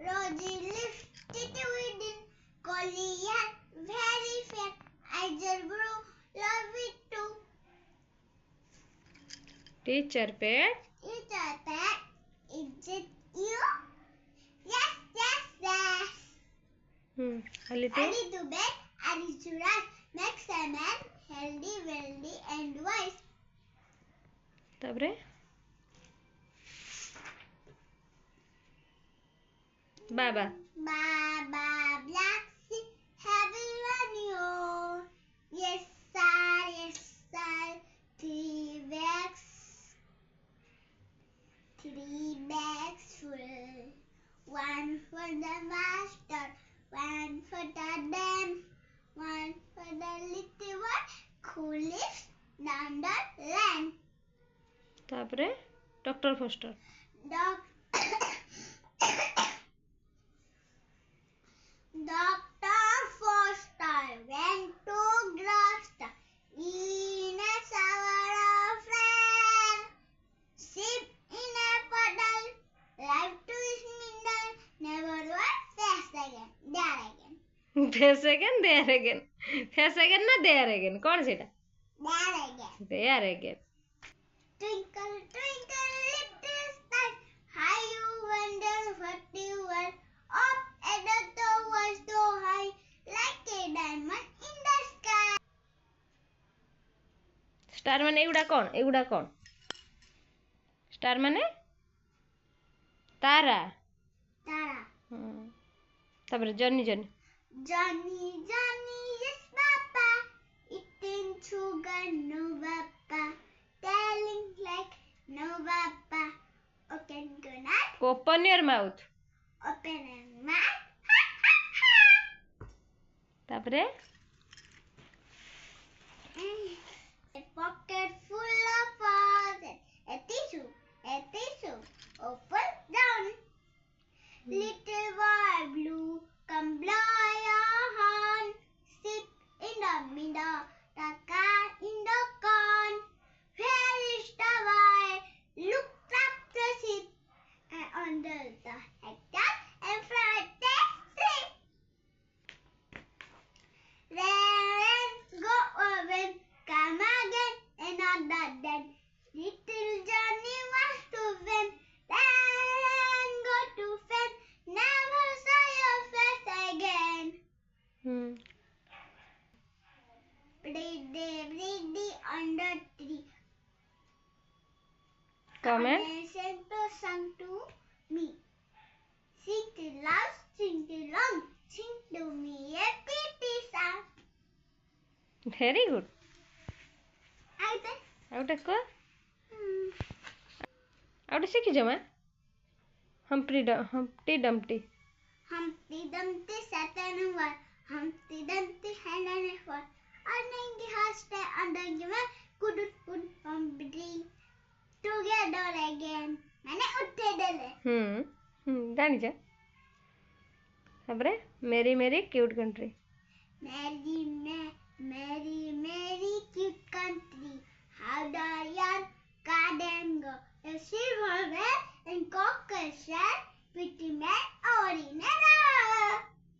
Rosie lifted within. Collie had very fair. I just grew love it too. Teacher pet. Teacher pet, is it you? Yes, yes, yes. A little. Early to bed, early to rise, makes a man healthy, wealthy, and wise. तापरे बाबा. Baba black sheep, heavy on you. Yes, sir, yes, sir. 3 bags full. 1 for the master, 1 for the dam, 1 for the little one who lives down the lane. तापरे doctor Foster. Dr. Foster went to Gloucester in a shower of rain. Sheep in a puddle, life to his middle, never was fast again, there again. Face again, there again. Face again ना there again. कौन सीटा? There again. There again. Twinkle, twinkle, little star, how you wonder what you were. Up at the top was so high, like a diamond in the sky. Star माने एगुड़ा कौन? Star माने तारा. तापरे Johnny. Johnny, yes, Papa. Eating sugar, no, Papa. Telling like, no, Papa. Okay, good night. Open your mouth. Open your mouth. तापरे A pocket full of powder. A tissue. Open down. Little boy blue, come blow your horn. Sit in the middle, the car in the corn. Where is the boy? Looked up the seat and under the hectare and fried the sleep. Then go away, come again, another day. Little Johnny wants to win. Then go to bed, never saw your face again. Pretty under tree. comment. Santa sang to me. Sing it loud, sing it long, sing to me a pretty song. Very good. Out को out सीखी जमा. Humpty Dumpty. Humpty Dumpty sat on a wall. Humpty Dumpty had on a fall. Under the horse under the man couldn't put Humpty together again. मैंने उठे डले. जानी जा. तापरे मेरी क्यूट कंट्री. मेरी